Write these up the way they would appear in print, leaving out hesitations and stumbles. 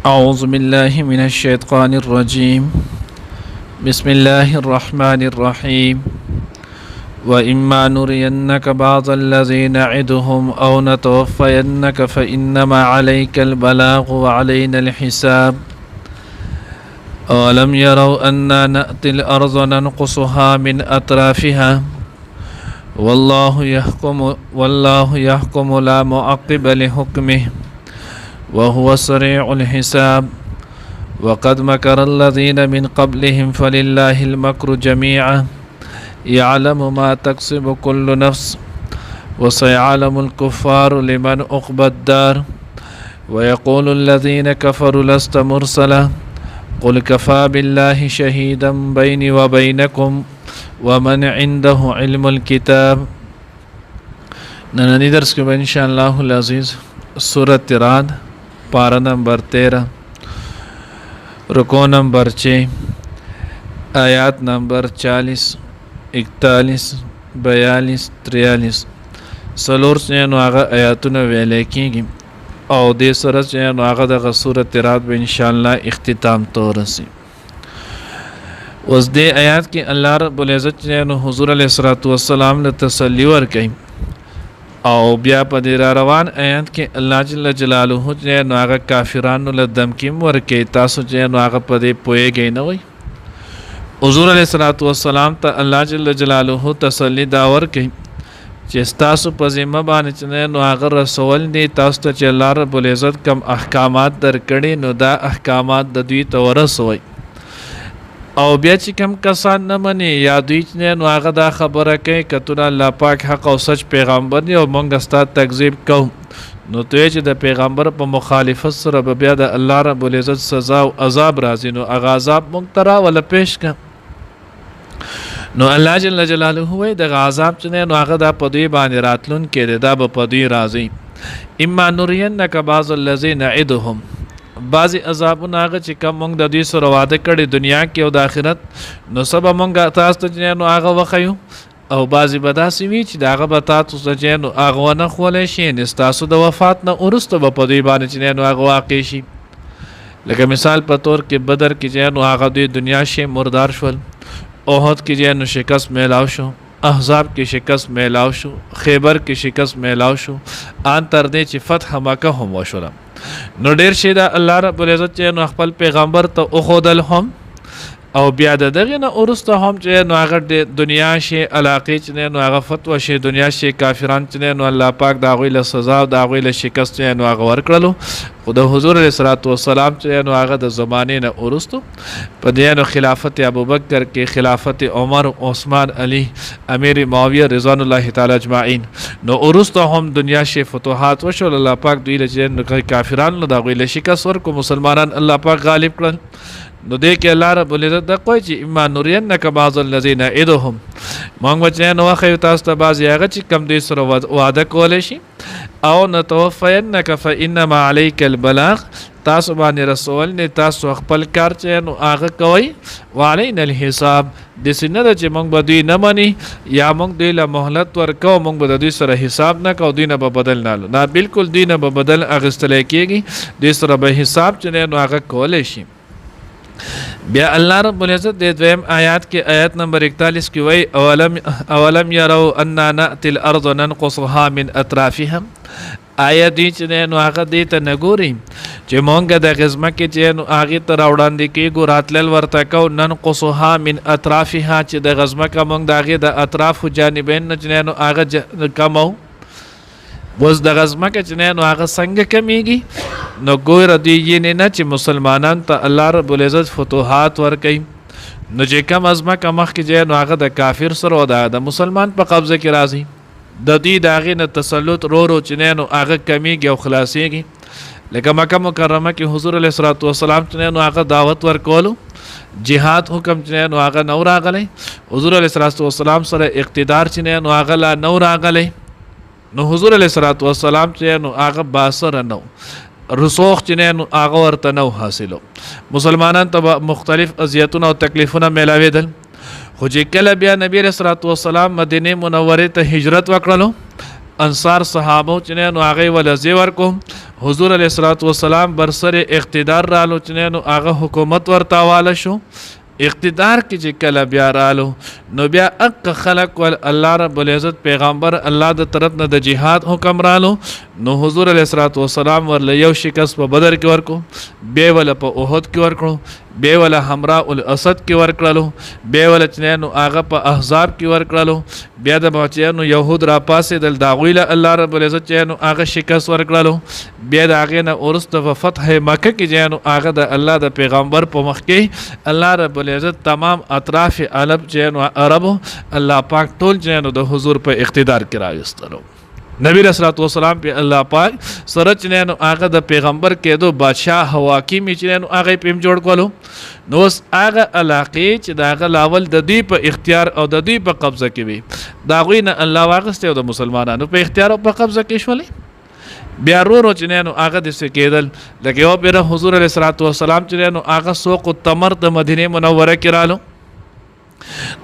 أعوذ بالله من الشيطان الرجيم بسم الله الرحمن الرحيم وإما نرينك بعض الذي نعدهم أو نتوفينك فإنما عليك البلاغ وعلينا الحساب أولم يروا أنا نأتي الأرض ننقصها من أطرافها والله يحكم لا معقب لحكمه وهو سريع الحساب وقد مكر الذين من قبلهم فلله المكر جميعا يعلم ما تكسب كل نفس وسيعلم الكفار لمن عقبى الدار ويقول الذين كفروا لست مرسلا قل كفى بالله شهيدا بيني وبينكم ومن عنده علم الكتاب. نننی درس کے ان شاء اللہ العزیز سورۃ رعد پارہ نمبر 13 رکوع نمبر 6 آیات نمبر 40 41 42 43 سلور چینو آغا آیاتونه ویلے کیږي او دې سره چینو آغا دغه سورۃ رعد به ان شاء الله اختتام تو رسی. اوس دې آیات کې الله رب العزت چینو حضور علیه الصلوۃ والسلام له تسلی ورکړي او بیا په دې را روان آیات کې الله جل جلاله چینو آغا کافرانو له دمکیم ورکړي تاسو چینو آغا په دې پوهیږئ نه وي. حضور علیہ الصلوۃ والسلام ته الله جل جلاله تسلی دا ورکړي چې تاسو په ذمه باندې چې نو هغه رسول دي تاسو ته چې الله رب العزت کم احکامات درکړي نو دا احکامات د دوی ته ورسوي او بیا چې کم کسان نه مني یا دوی چې نو هغه دا خبره کوي کتونه الله پاک حق او سچ پیغمبر دی او موږ ستاسو تکذیب کوو نو ته چې د پیغمبر په مخالفت سره به بیا د الله رب العزت سزا او عذاب راځي نو هغه عذاب موږ ترا ولا پیش کړه نو الله جل جلاله وای د عذاب چې نو هغه د پدوی باندې راتلون کې دا به پدوی راځي. اما نورینک بعض الذین نعدهم بعضی عذابونه هغه چې کوم موږ د دوی سره وعده کړی دنیا کې او د آخرت نو سبا موږ تاسو ته نو هغه وخیو او بعضی به داسې وي چې هغه به تاسو ته نو هغه ونه خولی شي نو تاسو د وفات نه وروسته به پدوی باندې چې نو هغه واقع شي. لکه مثال په تور کې بدر کې نو هغه دوی دنیا شي مردار شول، احد کې نو شکست میلاو شو، احزاب کې شکست میلاو شو، خیبر کې شکست میلاو شو، آن تر دې چې فتح مکه هم وشوله نو ډیر شي دا الله رب العزت نو خپل پیغمبر ته اخودل هم او بیا دغه نه ورسته هم چې نو هغه د دنیا شي علاقه چې نو هغه فتوا شي دنیا شي کافران چې نو الله پاک دا غوی له سزا او دا غوی له شکست نو هغه ورکړلو خو د حضور علیه الصلوۃ والسلام چې نو هغه د زمانه نه ورسته په دې نو خلافت ابوبکر کې خلافت عمر عثمان علی امیر معاویه رضوان الله تعالی اجمعین نو ورسته هم دنیا شي فتوحات وشول الله پاک دوی له کافرانو دا غوی له شکست ورکو مسلمانان الله پاک غالب کړل نو دې کې الله رب العزت د کوی چې اما نورینک بعض الذین نعدهم مونږ وچې نو خو تاسو ته بعضی هغه چې کم دې سره وعده کولې شي او نتوفینک فانما علیک البلاغ تاسو باندې رسول نه تاسو خپل کار چې نو هغه کوي وعلینا الحساب د سینه چې مونږ به دوی نه مانی یا مونږ دوی له مهلت ورکو مونږ به دوی سره حساب نه کوو دوی نه به بدل نه بالکل دوی نه به بدل اغستل کېږي دوی سره به حساب چې نو هغه کولې شي. بیا الله رب العزت د دویم آیات کې آیت نمبر 41 کې وای اولم يروا اننا ناتي الارض ننقصها من اطرافها آیت دې چې نو هغه دې ته نګوري چې مونږ د غزمه کې چې نو هغه تر وړاندې کې ګوراتل ورته کو ننقصها من اطرافها چې د غزمه کا مونږ دغه د اطراف جانبین نه چې نو هغه کمو وز د غزمه کې چې نو هغه څنګه کمیږي نو ګور دی یې نه چې مسلمانان ته الله رب العزت فتوحات ورکړي نو چې کم ازمه کا مخ کې نو هغه د کافر سره د مسلمان په قبضه کې راځي د دې داغه نه تسلط رو چې نو هغه کمیږي او خلاصيږي. لکه مکه مکرمه کې حضور علیه الصلوۃ والسلام چې نو هغه دعوت ورکولو جهاد حکم چې نو هغه نو راغلی حضور علیه الصلوۃ والسلام سره اقتدار چې نو هغه لا نو راغلی نو حضور علیه الصلوۃ والسلام چې نو هغه باسر نو رسوخ چې نو هغه ورته نو حاصلو مسلمانان ته مختلف اذیتونه او تکلیفونه ملاویدل خو چې کله بیا نبی رسول الله والسلام مدینه منوره ته هجرت وکړلو انصار صحابه چې نو هغه ول زی ورکو حضور علیه الصلاۃ والسلام بر سر اقتدار رالو چې نو هغه حکومت ورته حواله شو. اقتدار کې چې کله بیا رالو نو بیا اق خلق ول الله رب العزت پیغمبر الله د طرف نه د جهاد حکم رالو نو حضور علیه الصلاۃ والسلام ورله یو شکست په بدر کې ورکو، بیا ول په احد کې ورکړو، بیا ول حمراء الاسد کې ورکړلو، بیا ول چې نو هغه په احزاب کې ورکړلو، بیا د بچیانو یهود را پاسې دل داغویله الله رب العزت چې نو هغه شکست ورکړلو، بیا د هغې نه وروسته په فتح مکه کې چې نو هغه د الله د پیغمبر په مخ کې الله رب العزت تمام اطراف عرب چې نو عربو الله پاک ټول چې نو د حضور په اقتدار کې راوستلو. نبی رسول الله والسلام په الله پاک سره چې نو هغه د پیغمبر کېدو بادشاه حواکم چې نو هغه پم جوړ کولو. نو هغه علاقې چې د هغه لاول د دوی په اختیار او د دوی په قبضه کې وي دا غوی نه الله واغسته او د مسلمانانو په اختیار او په قبضه کې شولې. بیا ورو چې نو هغه د سکیدل لکه یو بیر حضور علیه الصلاۃ والسلام چې نو هغه سوق التمر د مدینه منوره کې رالو.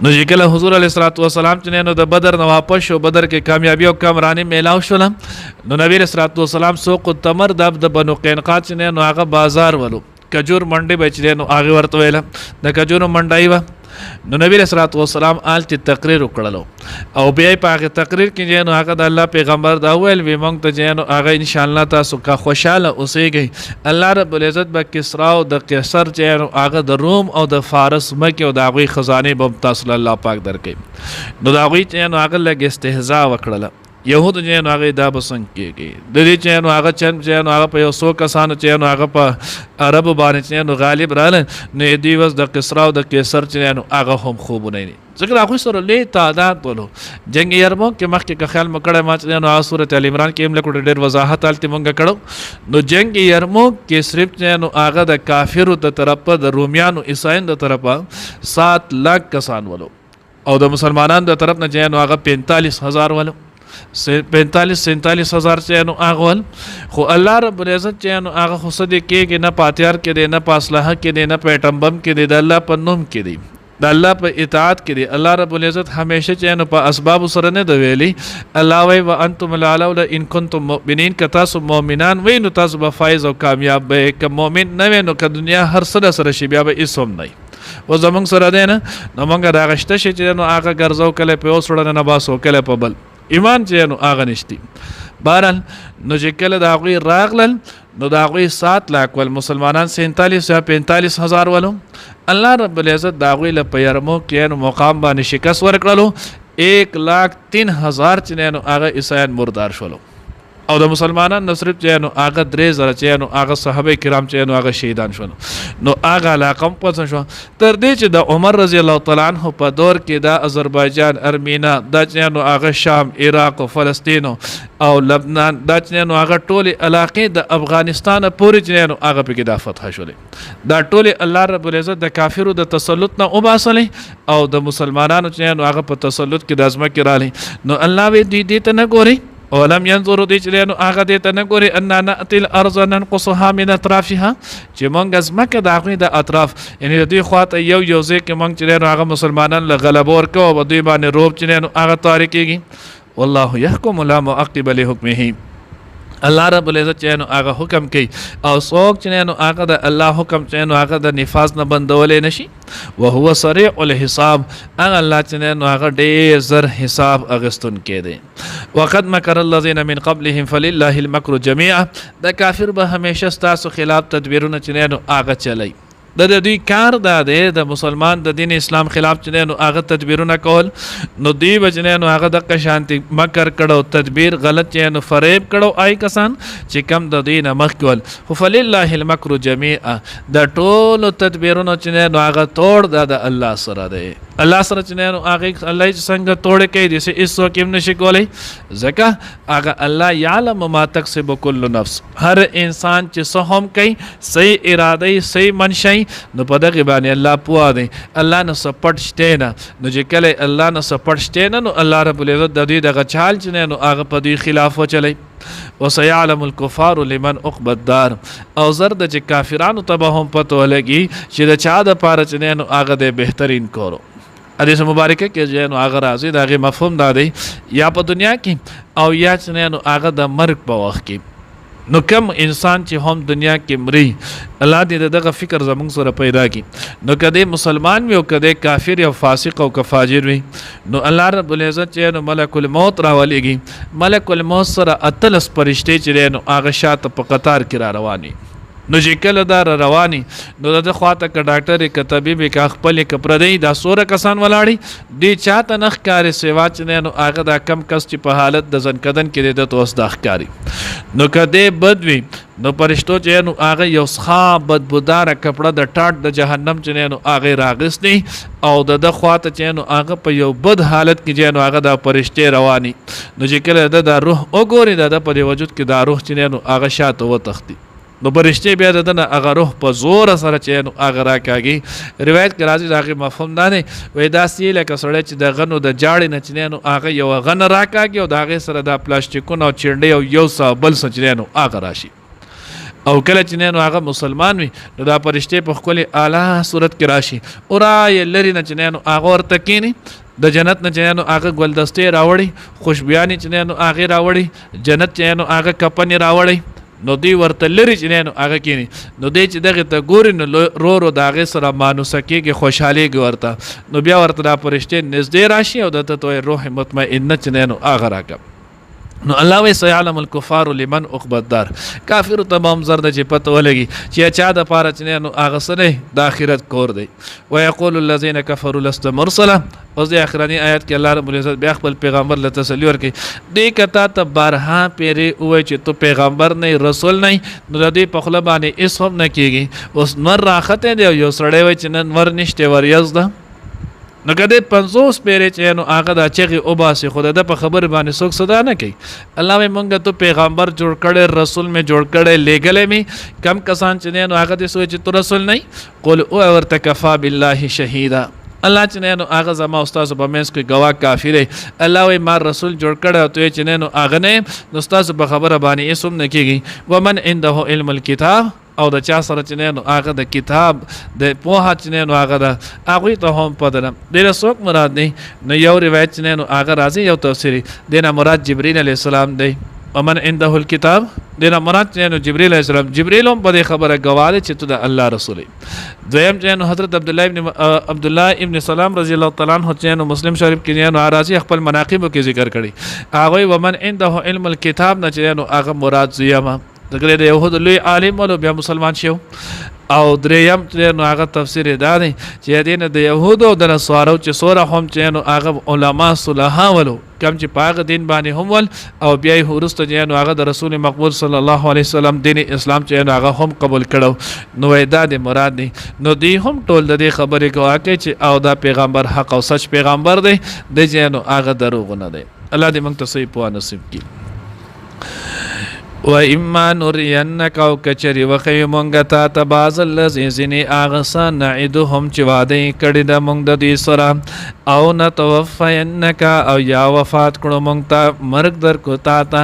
نو چې کله حضور علیه الصلاۃ والسلام چې نو د بدر نه واپس شو، بدر کې کامیابی او کامرانی میلاو شول، نو نبی علیه الصلاۃ والسلام سوق التمر د بنو قینقاع چې نو هغه بازار ولو کجور منډي بچ نو هغه ورته ویل د کجور منډای و. نو نبی رسول الله والسلام آلته تقریر وکړلو او بیا په هغه تقریر کې نو هغه د الله پیغمبر دا ویل وی مونږ ته نو هغه ان شاء الله تاسو کا خوشاله اوسئ، الله رب العزت به کسرا او د قیصر چې نو هغه د روم او د فارس مکه او د هغه خزانه به تاسو الله پاک درکې. نو دا هغه چې نو هغه لګ استهزاء وکړله یهود چې نو هغه دا بسنګ کېږي د دې چې نو هغه چې نو هغه په یو څو کسانو چې نو هغه په عربو باندې چې نو غالب رااله نو دی وس د قیصر او د قیصر چې نو هغه هم خوبونه نه ځکه هغه سره لې تعداد بولو جنگ یرموک کې مخکې که خیال مکړه ما چې نو سورۃ ال عمران کې هم لکه ډېر وضاحت الته مونږ کړو. نو جنگ یرموک کې صرف چې نو هغه د کافرو د طرفه د رومیانو عیسایانو د طرفه 7 لک کسان ولو او د مسلمانانو د طرف نه چې نو هغه 45,000 ولو 45-47 هزار چې نو اغول. خو الله رب العزت چې نو هغه خو صدې کېږي نه پاتیار کې دی نه پاسلحه کې دی نه پیټمبم کې دی د الله په نوم کې دی د الله په اطاعت کې دی. الله رب العزت همیشه چې نو په اسباب سره نه دی ویلي الله وی وانتم الاعلون ان کنتم مؤمنین که تاسو مؤمنان وی نو تاسو به فایز او کامیاب به که مؤمن نه وي نو که دنیا هر څه سره شي بیا به هیڅ هم نه و زمونږ سره دی نه نو مونږ دا غشته شي چې نو هغه ګرځو کله په اوس وړه نه باسو کله په بل ایمان چې نو هغه نشتی. بهرحال نو چې کله د هغوی راغلل نو د هغوی 7 لاک ول مسلمانان 47 یا 45 هزار ولو الله رب العزت د هغوی له په یرموک کې نو مقام باندې شکست ورکړلو 1,03,000 چې نو هغه عیسایان مردار شولو او د مسلمانانو صرف چې نو هغه 3,000 چې نو هغه صحابه کرام چې نو هغه شهیدان شول. نو هغه علاقه پس شو تر دې چې د عمر رضی الله تعالی عنہ په دور کې د آذربایجان ارمینا د چې نو هغه شام عراق او فلسطین او لبنان د چې نو هغه ټول علاقې د افغانستان پورې چې نو هغه په کې د فتح شولې دا ټول الله رب العزت د کافرو د تسلط نه وباسلې او د مسلمانانو چې نو هغه په تسلط کې د ازمکه رالې. نو الله وی دې ته نه ګوري اولم ينظروا دې چې نو هغه دې ته نه ګوري ان ناتي الارض ننقصها من اطرافها چې مونږ ازمکه د هغوی د اطراف یعنی د دوی خواته یو ځای کې مونږ چې نو هغه مسلمانان له غلبه ورکوو او دوی باندې روب چې نو هغه طاري کېږي. والله يحكم لا معقب لحكمه الله رب العزت چې نو هغه حکم کوي او څوک چې نو هغه د الله حکم چې نو هغه د نفاذ نه بندولې نشي. وهو سریع الحساب هغه الله چې نو هغه ډېر زر حساب اغستون کې دی. وقد مکر الذين من قبلهم فلله المكر جميعا د کافر به همیشه ستاسو خلاف تدبیرونه چې نو هغه چلی د دوی کار دا دی د مسلمان د دین اسلام خلاف چې نو هغه تدبیرونه کول نو دی بچنه نو هغه د شانتي مکر کړو تدبیر غلط چې نو فریب کړو آی کسان چې کم د دین مخ کول. فلله المكر جميعا د ټول تدبیرونه چې نو هغه توړ د الله سره دی. الله سره چې نو هغه الله څنګه توړ کوي دسه ایسو کې نشي کولای ځکه هغه الله يعلم ما تکسب كل نفس هر انسان چې څه هم کوي صحیح اراده صحیح منشي نو په دغه باندې الله پوه دی. الله نه سپټ شته نه نو چې کله الله نه سپټ شته نه نو الله رب العزت د دې دغه چال چې نو هغه په دې خلاف وچلی. وسيعلم الكفار لمن عقب الدار او زرد چې کافرانو ته به هم پته ولګي چې د چا د پاره چې نو هغه د بهترین کورو. حدیث مبارکه کې چې نو هغه راځي د هغې مفهوم دا دی یا په دنیا کې او یا چې نو هغه د مرګ په وخت کې نو کم انسان چې هم دنیا کې مري الله دې دغه فکر زموږ سره پیدا کړي نو کده مسلمان وي او کده کافر او فاسق او فاجر وي نو الله رب العزت چې نو ملک الموت راولېږي ملک الموت سره اتلس فرشتي چې نو هغه شاته په قطار کې را رواني نو چې کله دا رواني نو د خواته ک ډاکټر ک طبيب ک خپل ک پردی دا سوره کسان ولاړي دی چاته نخ کاری سیوا چې نو هغه دا کم کس چې په حالت د ځنکدن کې د توس د ښکاری نو کده بدوي نو پرشتو چې نو هغه یو ښه بدبودار کپڑا د ټاټ د جهنم چې نو هغه راغسني او د خواته چې نو هغه په یو بد حالت کې چې نو هغه د فرشتي رواني نو چې کله د روح وګوري د په وجود کې د روح چې نو هغه شاته و تختی نو فرشتي بیا دنه هغه روح په زور سره چې نو هغه راکاږي روایت کې راځي هغه مفهوم دا نه وای دا سی لکه سړی چې د غنو د جاړې نه چې نو هغه یو غن راکاږي او د هغه سره د پلاستیکونو او چنډې او یو څه بل څه چې نو هغه راشي او کله چې نو هغه مسلمان وي نو دا فرشتي په خپل اعلی صورت کې راشي او را یې لري نه چې نو هغه ورته کینی د جنت نه چې نو هغه ګلدستې راوړي خوشبياني چې نو هغه راوړي جنت چې نو هغه کپنې راوړي نو دی ورته لري چې نو هغه کینی نو دی چې دغه ته ګوري نو رو دغه سره مانوسه کېږي خوشحالي ورته نو بیا ورته د فرشتي نږدې راشي او د ته روح مطمئنه چې نو هغه راکړي نو الله وی سيعلم الكفار لمن عقبى الدار کافر تمام زرد چې پته ولګي چې چا د پاره چې نو هغه سره د اخرت کور دی ويقول الذين كفروا لست مرسلا اوس د اخرنی آیات کې الله رب العزت بیا خپل پیغمبر له تسلی ورکړي دې کته ته بارها پیری وای چې تو پیغمبر نه رسول نه نو د دې په خله باندې اس هم نه کیږي اوس نور راخته دی یو سړی وای چې نن ور نشته ور یزده نو کده 50 پیری چې نو هغه د چغي او باسي خدای د په خبر باندې څوک صدا نه کوي الله مې مونږ ته پیغمبر جوړ کړي رسول مې جوړ کړي لګلې مې کم کسان چې نو هغه د سوچ ته رسول نه قل او ورتکفا بالله شهیدا الله چې نو هغه زما استاد په منځ کې گواه کافی دی الله وی ما رسول جوړ کړي ته چې نو هغه نه نو استاد په خبره باندې اسم نه کیږي ومن عنده علم الكتاب او د چا سره چې نو هغه د کتاب د پوهه چې نو هغه د هغه ته هم پدنه د رسول مراد نه نو یو روایت چې نو هغه راځي یو تفسیری دینه مراد جبرئیل علی السلام دی ومن عنده الكتاب دینه مراد چې نو جبرئیل علی السلام جبرئیل هم په خبره گواهه چې ته د الله رسول دویم چې نو حضرت عبد الله ابن سلام رضی الله تعالی عنہ چې نو مسلم شریف کې نو راځي خپل مناقب کې ذکر کړي هغه ومن عنده علم الكتاب نه چې نو هغه مراد زیما دغه د يهود لوی عالم ولو بیا مسلمان شو او دریم چې نو هغه تفسیر دا دی چې دین د يهود او د نصارو چې سوره هم چې نو هغه علما صلحا ولو کم چې پاغه دین باندې هم ول او بیا ورسته چې نو هغه د رسول مقبول صلی الله علیه وسلم دین اسلام چې نو هغه هم قبول کړو نو دا د مراد دی نو دی هم ټول د خبرې کوي چې او دا پیغمبر حق او سچ پیغمبر دی د چې نو هغه دروغ نه دی الله دې موږ ته صحیح په نصیب کړي و اما نرینک او کچری وخی مونږ ته تباز الذین اغسن نعدهم چې وعده کړی د مونږ د دې سره او نتوفینک او یا وفات کړو مونږ ته مرګ در کو تا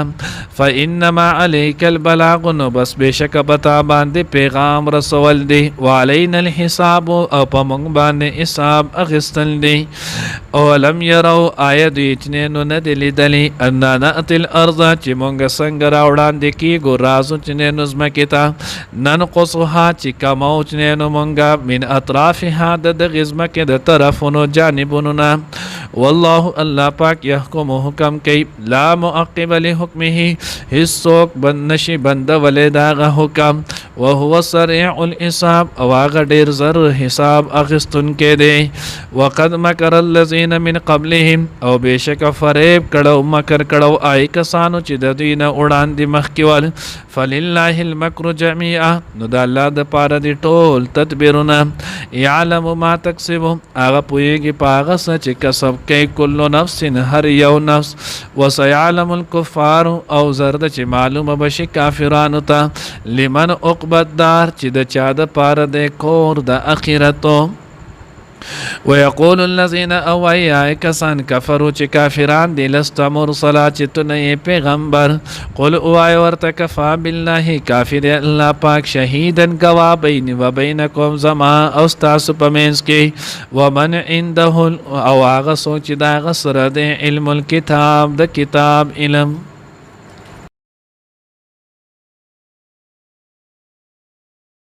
فانما علیک البلاغ نو بس بشک پتا باندې پیغام رسول دی وعلینا الحساب او په مونږ باندې حساب اغستل دی او لم يروا آیت نو نه دی لیدلی ان ناتل الارض چې مونږ څنګه راوړاندې کی ګو رازو چې نظم کېتا نن قصها چې کمو چې نو مونږه من اطرافها د غزمه کې د طرفونو جانبونو نه والله الله پاک يحكم حکم کوي لا معقب لحکمه هیڅوک بند نشي بند ولې داغه حکم وهو سريع الحساب او هغه ډیر زر حساب اخستون کې دی وقد مکر الذين من قبلهم او بشک فریب کړه مکر کړه آی کسانو چې د دینه وړاندې مخکیوال فلله المکر جميعا نو د الله د پاره دی ټول تدبیرونه يعلم ما تکسب هغه پوهیږي په هغه څه چې کسب کوي کل نفس هر یو نفس وسيعلم الكفار او زرد چې معلومه بشي کافرانو ته لمن عقبى الدار چې د چا د پاره د کور د اخرتو ويقول الذين اويا کسان کفروا چې کافران دي لست مرسلا چې تو نه پیغمبر قل اوای ورته کفا بالله کافر الله پاک شهیدن گوا بین و بینکم زما او تاسو پمنس کې ومن عنده او هغه سوچ دا غسر د علم الكتاب د کتاب علم